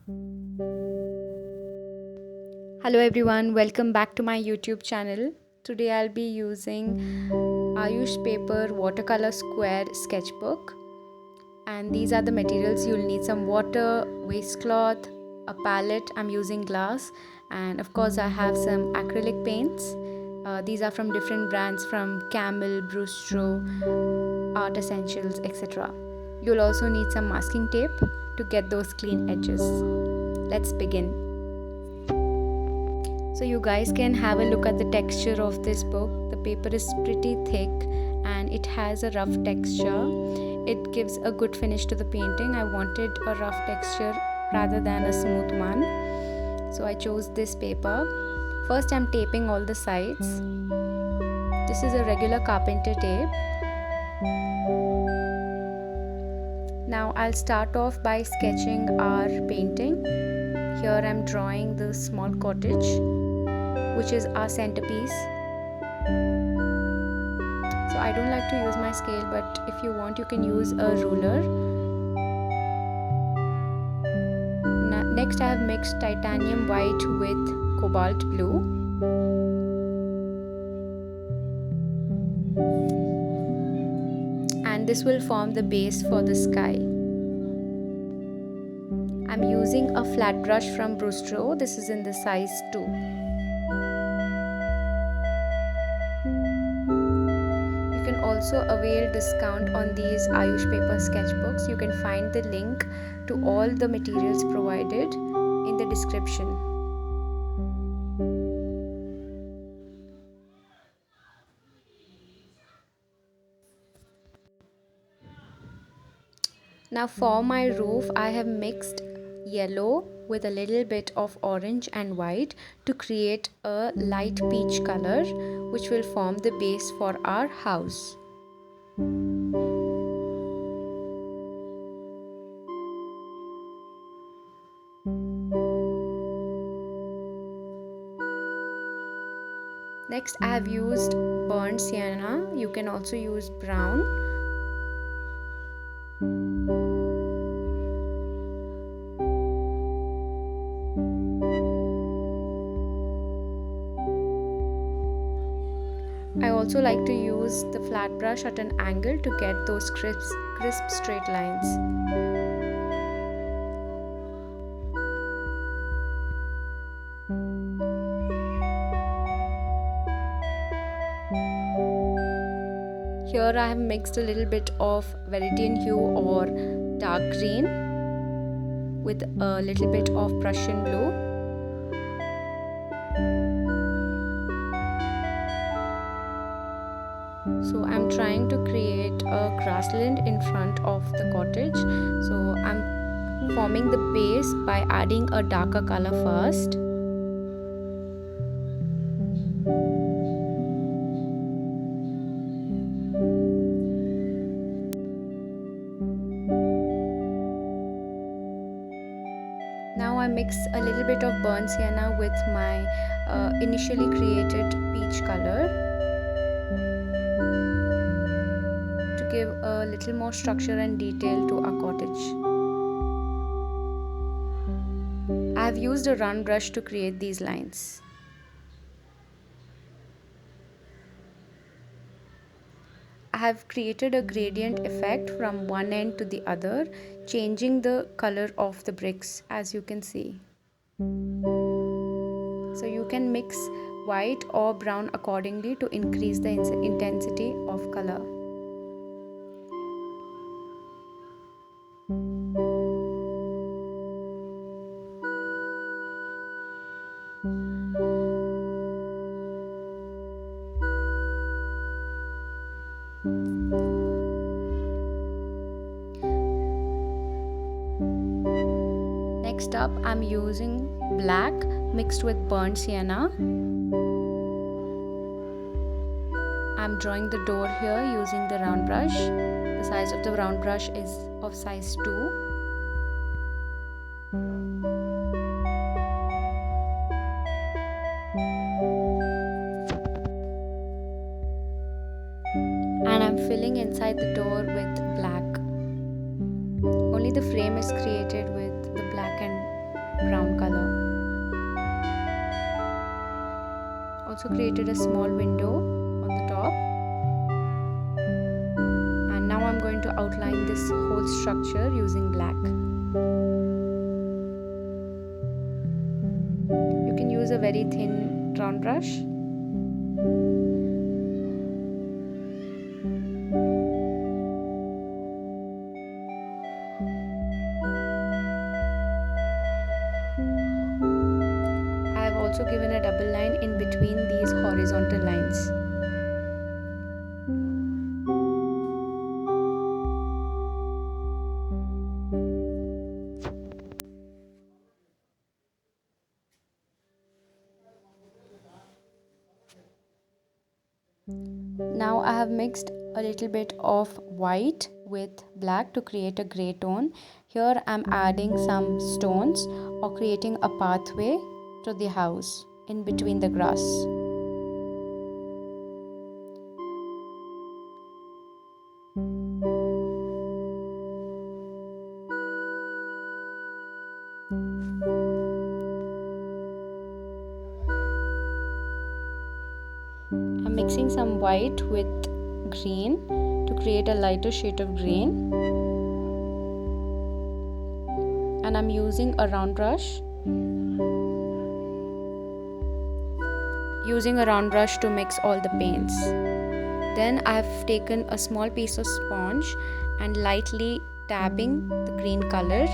Hello everyone, welcome back to my YouTube channel. Today I'll be using Ayush paper watercolor square sketchbook, and these are the materials. You'll need some water, waistcloth, a palette. I'm using glass, and of course I have some acrylic paints. These are from different brands from Camel, Brustro, Art Essentials, etc. You'll also need some masking tape to get those clean edges. Let's begin. So you guys can have a look at the texture of this book. The paper is pretty thick and it has a rough texture. It gives a good finish to the painting. I wanted a rough texture rather than a smooth one, so I chose this paper. First I'm taping all the sides. This is a regular carpenter tape. Now I'll start off by sketching our painting. Here I'm drawing the small cottage, which is our centerpiece. So I don't like to use my scale, but if you want you can use a ruler. Next I have mixed titanium white with cobalt blue. And this will form the base for the sky. I'm using a flat brush from Brustro. This is in the size 2. You can also avail discount on these Ayush paper sketchbooks. You can find the link to all the materials provided in the description. Now for my roof, I have mixed yellow with a little bit of orange and white to create a light peach color, which will form the base for our house. Next I have used burnt sienna. You can also use brown. I also like to use the flat brush at an angle to get those crisp straight lines. Here I have mixed a little bit of Viridian hue or dark green with a little bit of Prussian blue. So I'm trying to create a grassland in front of the cottage. So I'm forming the base by adding a darker color first. Now I mix a little bit of burnt sienna with my initially created peach color to give a little more structure and detail to our cottage. I have used a round brush to create these lines. I have created a gradient effect from one end to the other, changing the color of the bricks, as you can see. So you can mix white or brown accordingly to increase the intensity of color. Next up, I'm using black mixed with burnt sienna. I'm drawing the door here using the round brush. The size of the round brush is of size 2. And I'm filling inside the door with black. Only the frame is created with the black and brown color. Also created a small window on the top. And now I'm going to outline this whole structure using black. You can use a very thin round brush. I have also given a double line in between these horizontal lines. Now I have mixed a little bit of white with black to create a grey tone. Here I am adding some stones or creating a pathway to the house in between the grass. I'm mixing some white with green to create a lighter shade of green, and I'm using a round brush to mix all the paints. Then I've taken a small piece of sponge and lightly dabbing the green color.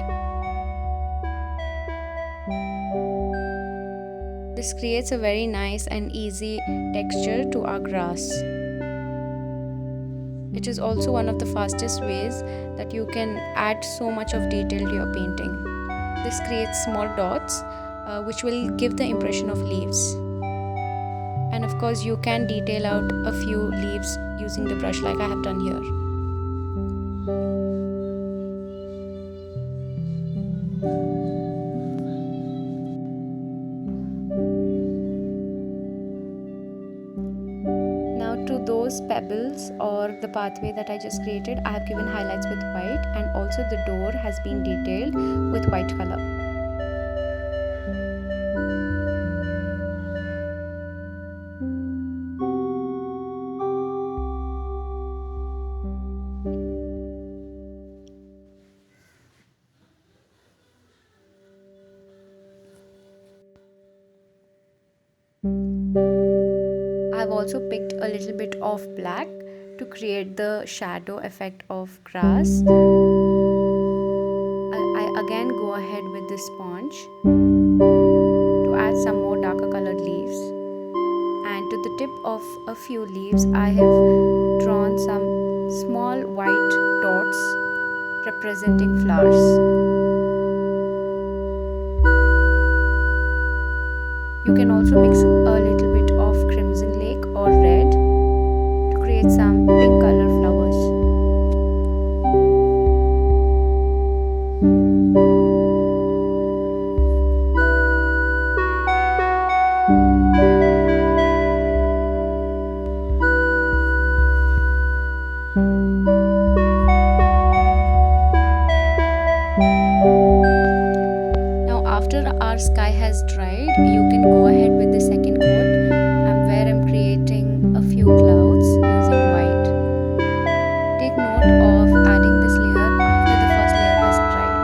This creates a very nice and easy texture to our grass. It is also one of the fastest ways that you can add so much of detail to your painting. This creates small dots which will give the impression of leaves. And of course you can detail out a few leaves using the brush like I have done here. To those pebbles or the pathway that I just created, I have given highlights with white, and also the door has been detailed with white color. I've also picked a little bit of black to create the shadow effect of grass. I again go ahead with the sponge to add some more darker colored leaves. And to the tip of a few leaves, I have drawn some small white dots representing flowers. You can also mix a little bit of crimson lake or red to create some pink color flowers. Now after our sky has dried, you can go ahead with the second coat, where I'm creating a few clouds using white. Take note of adding this layer after the first layer has dried.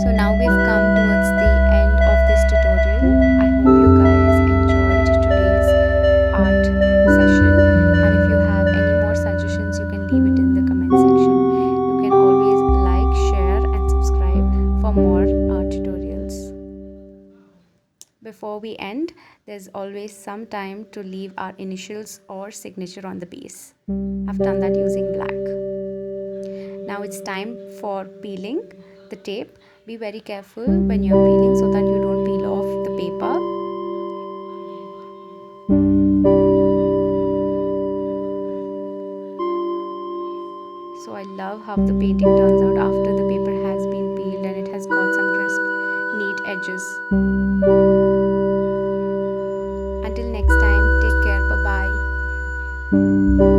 So now we've come towards the end of this tutorial. I hope you guys enjoyed today's art session, and if you have any more suggestions, you can leave it in the comment section. You can always like, share and subscribe for more art tutorials. Before we end, there's always some time to leave our initials or signature on the piece. I've done that using black. Now it's time for peeling the tape. Be very careful when you're peeling so that you don't peel off the paper. So I love how the painting turns out after the paper has been peeled and it has got some crisp, neat edges. Until next time, take care. Bye bye.